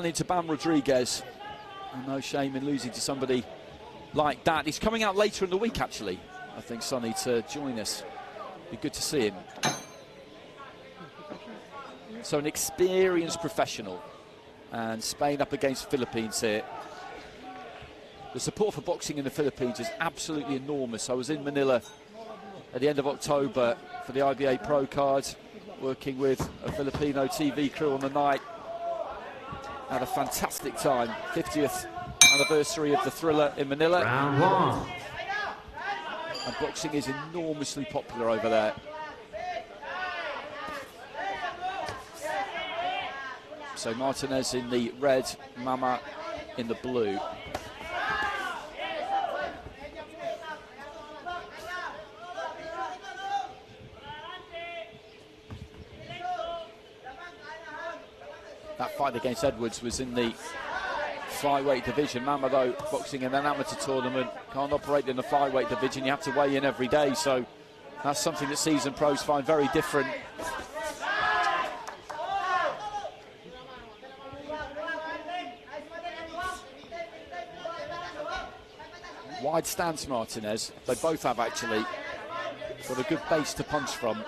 Into Bam Rodriguez. No shame in losing to somebody like that. He's coming out later in the week, actually, I think, Sonny, to join us. Be good to see him. So an experienced professional. And Spain up against Philippines here. The support for boxing in the Philippines is absolutely enormous. I was in Manila at the end of October for the IBA Pro card, working with a Filipino TV crew on the night. Had a fantastic time. 50th anniversary of the Thriller in Manila. Round one. And boxing is enormously popular over there. So Martinez in the red, Mama in the blue. That fight against Edwards was in the flyweight division. Mama, though, boxing in an amateur tournament, can't operate in the flyweight division. You have to weigh in every day, so that's something that seasoned pros find very different. Wide stance, Martinez. They both have, actually. Got a good base to punch from.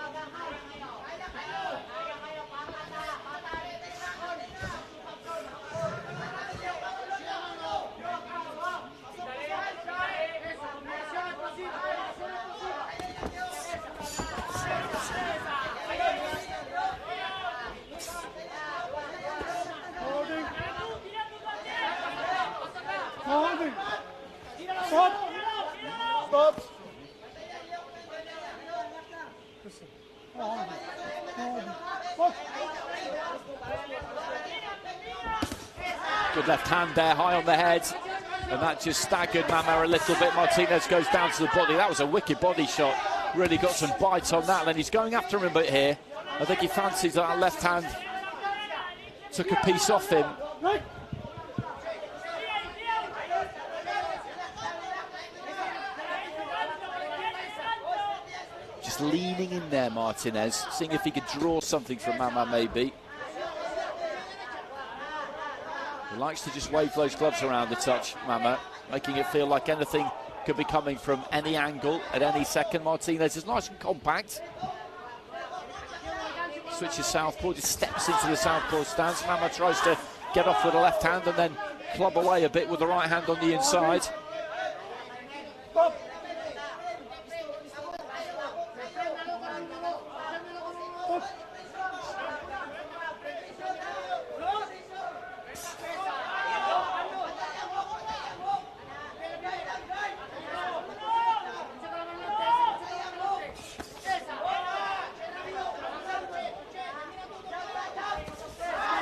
Stop. Good left hand there, high on the head. And that just staggered Mama a little bit. Martinez goes down to the body. That was a wicked body shot. Really got some bite on that. And he's going after him a bit here. I think he fancies that left hand took a piece off him. Just leaning in there, Martinez, seeing if he could draw something from Mama, maybe. He likes to just wave those gloves around a touch, Mama, making it feel like anything could be coming from any angle at any second. Martinez is nice and compact. Switches southpaw, just steps into the southpaw stance. Mama tries to get off with the left hand and then club away a bit with the right hand on the inside.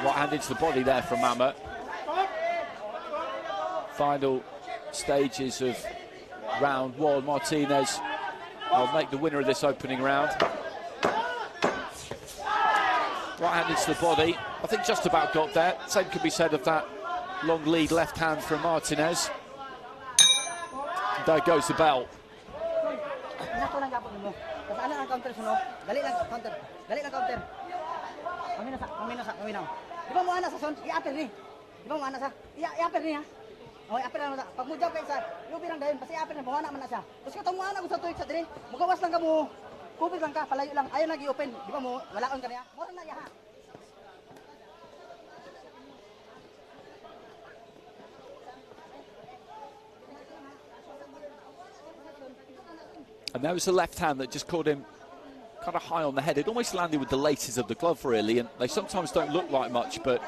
Right hand into the body there from Mama. Final stages of round one. Martinez will make the winner of this opening round. Right hand into the body. I think just about got there. Same could be said of that long lead left hand from Martinez. There goes the bell. Di ba mo ana sa son? I-upper ni. Di ba mo ana sa? I-upper ni ha. Oh, i-upper na sa. Pag mo jump kay sa, yung birang dayon, basta i-upper na bawana man na siya. Tapos katong mo ana ko sa tuig sa diri. Mugawas lang ka mo. Kupit lang ka, palayo lang. Ayaw nag-i-open. Di ba mo? Wala on ka niya. Mura na ya ha. And there was the left hand that just caught him kind of high on the head. It almost landed with the laces of the glove, really, and they sometimes don't look like much, but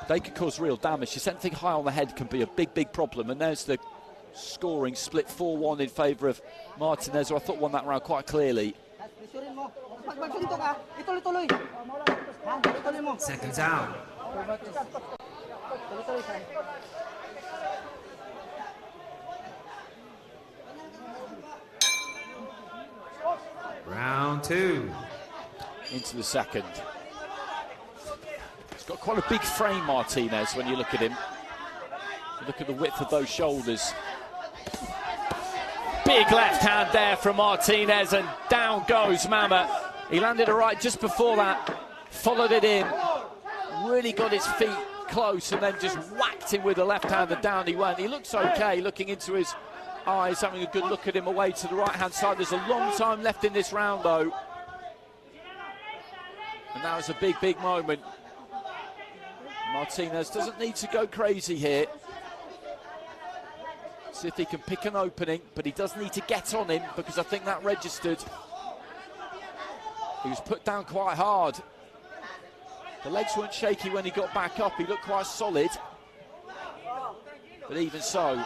they could cause real damage. Just anything high on the head can be a big, big problem. And there's the scoring split 4-1 in favour of Martinez, who I thought won that round quite clearly. Seconds out. Round two. Into the second. He's got quite a big frame, Martinez, when you look at him. Look at the width of those shoulders. Big left hand there from Martinez, and down goes Mama. He landed a right just before that, followed it in, really got his feet close and then just whacked him with the left hand and down he went. He looks okay, looking into his eyes, having a good look at him away to the right-hand side. There's a long time left in this round, though. And that was a big, big moment. Martinez doesn't need to go crazy here. See if he can pick an opening, but he does need to get on him because I think that registered. He was put down quite hard. The legs weren't shaky when he got back up. He looked quite solid. But even so,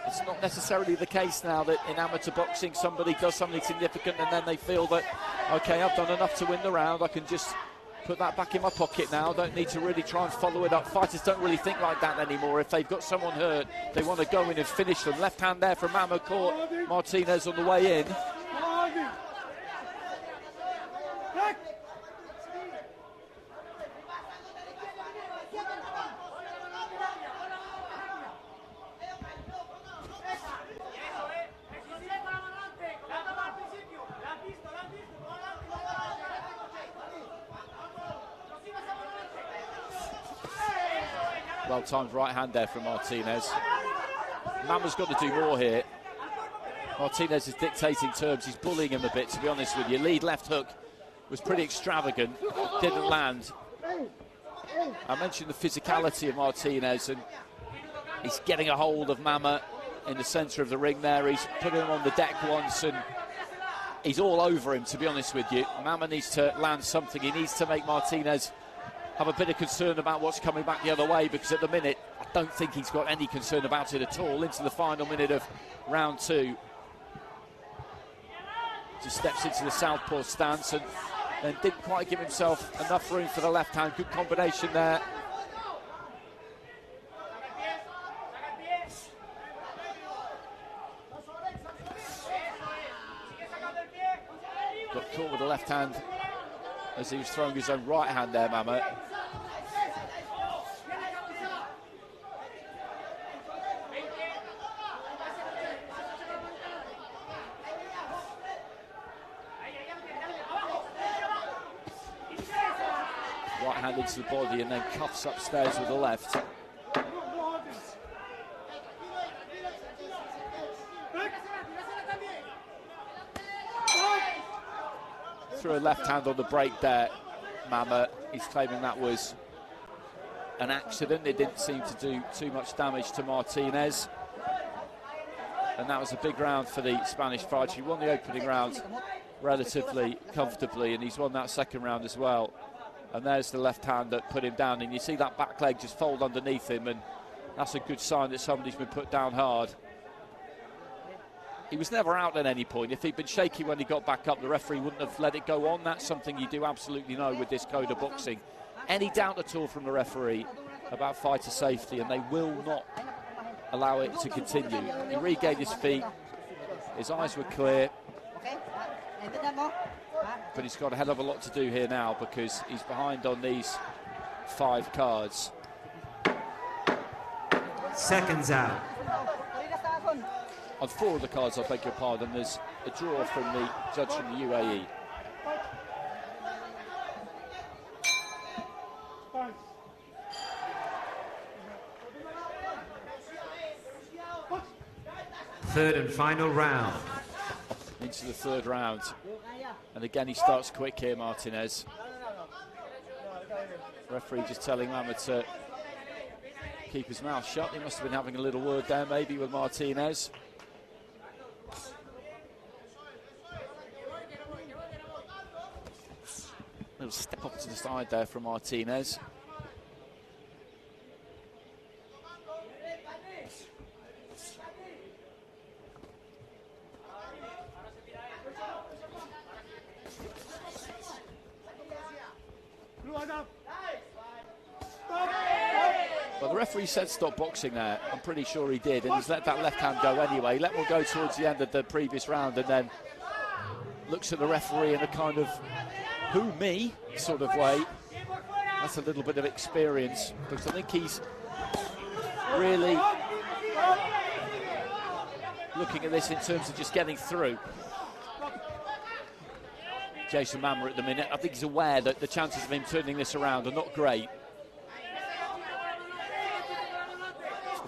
it's not necessarily the case now that in amateur boxing somebody does something significant and then they feel that, okay, I've done enough to win the round, I can just put that back in my pocket now, don't need to really try and follow it up. Fighters don't really think like that anymore. If they've got someone hurt, they want to go in and finish them. Left hand there from Mama caught Martinez on the way in. Well-timed right hand there from Martinez. Mama's got to do more here. Martinez is dictating terms. He's bullying him a bit, to be honest with you. Lead left hook was pretty extravagant. Didn't land. I mentioned the physicality of Martinez, and he's getting a hold of Mama in the centre of the ring there. He's put him on the deck once, and he's all over him, to be honest with you. Mama needs to land something. He needs to make Martinez have a bit of concern about what's coming back the other way, because at the minute I don't think he's got any concern about it at all. Into the final minute of round two, just steps into the southpaw stance and didn't quite give himself enough room for the left hand. Good combination there. Got caught with the left hand as he was throwing his own right hand there, Mama. Right hand into the body and then cuffs upstairs with the left. Threw a left hand on the break there, Mama. He's claiming that was an accident. It didn't seem to do too much damage to Martinez. And that was a big round for the Spanish fighter. He won the opening round relatively comfortably, and he's won that second round as well. And there's the left hand that put him down, and you see that back leg just fold underneath him, and that's a good sign that somebody's been put down hard. He was never out at any point. If he'd been shaky when he got back up, the referee wouldn't have let it go on. That's something you do absolutely know with this code of boxing. Any doubt at all from the referee about fighter safety, and they will not allow it to continue. He regained his feet. His eyes were clear. But he's got a hell of a lot to do here now, because he's behind on these 5 cards. Seconds out. On 4 of the cards, I beg your pardon, there's a draw from the judge from the UAE. Third and final round. Into the third round. And again, he starts quick here, Martinez. Referee just telling Mama to keep his mouth shut. He must have been having a little word there, maybe, with Martinez. Little step up to the side there from Martinez. Well, the referee said stop boxing there. I'm pretty sure he did, and he's let that left hand go anyway. Let one go towards the end of the previous round, and then looks at the referee in a kind of who me sort of way. That's a little bit of experience, because I think he's really looking at this in terms of just getting through. Jayson Mama at the minute, I think he's aware that the chances of him turning this around are not great.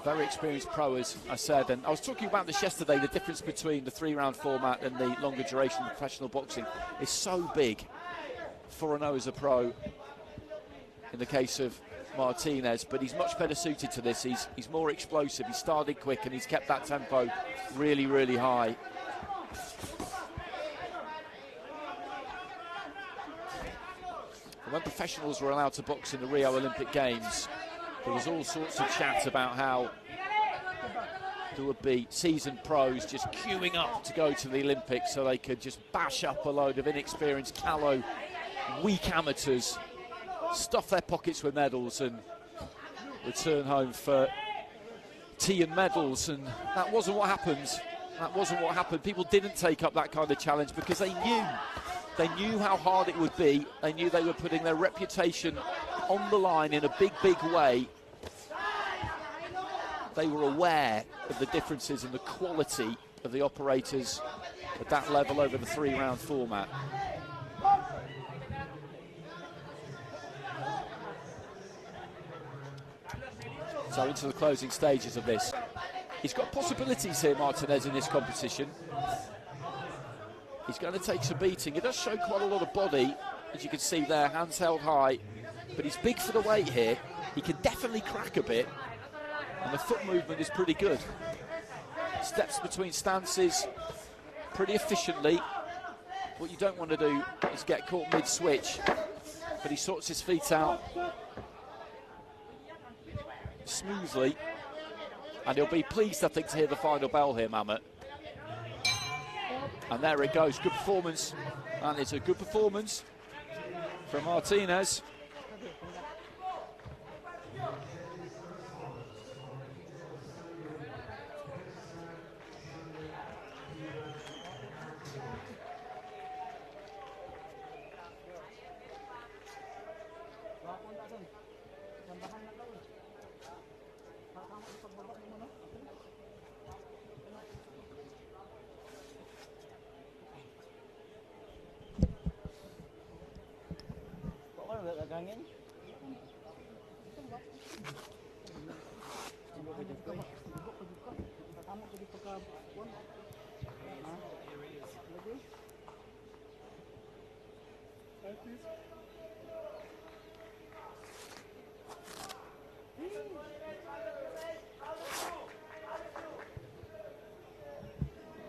Very experienced pro, as I said. And I was talking about this yesterday, the difference between the 3-round format and the longer duration of professional boxing is so big. 4-0 as a pro in the case of Martinez, but he's much better suited to this. He's more explosive, he started quick and he's kept that tempo really, really high. And when professionals were allowed to box in the Rio Olympic Games, there was all sorts of chat about how there would be seasoned pros just queuing up to go to the Olympics so they could just bash up a load of inexperienced, callow, weak amateurs, stuff their pockets with medals and return home for tea and medals. And that wasn't what happened. That wasn't what happened. People didn't take up that kind of challenge because they knew how hard it would be. They knew they were putting their reputation on the line in a big, big way. They were aware of the differences in the quality of the operators at that level over the 3-round format. So into the closing stages of this. He's got possibilities here, Martinez, in this competition. He's going to take some beating. He does show quite a lot of body, as you can see there, hands held high. But he's big for the weight here. He can definitely crack a bit. And the foot movement is pretty good. Steps between stances pretty efficiently. What you don't want to do is get caught mid-switch. But he sorts his feet out smoothly. And he'll be pleased, I think, to hear the final bell here, Mamet. And there it goes, good performance. And it's a good performance from Martinez.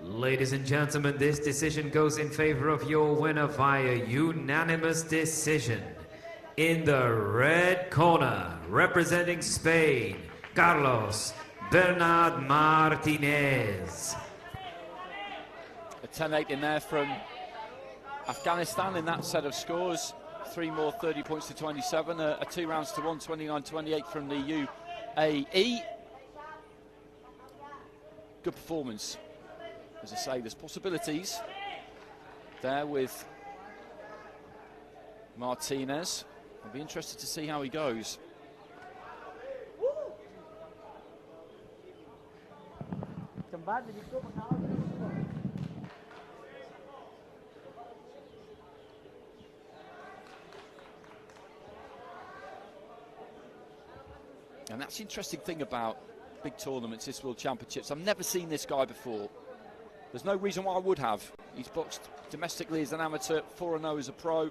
Ladies and gentlemen, this decision goes in favor of your winner via unanimous decision. In the red corner, representing Spain, Carlos Bernard Martinez. A 10-8 in there from Afghanistan in that set of scores. 3 more, 30 points to 27. A 2 rounds to 1, 29-28 from the UAE. Good performance. As I say, there's possibilities there with Martinez. I'll be interested to see how he goes. And that's the interesting thing about big tournaments, this World Championships. I've never seen this guy before. There's no reason why I would have. He's boxed domestically as an amateur, 4-0 as a pro.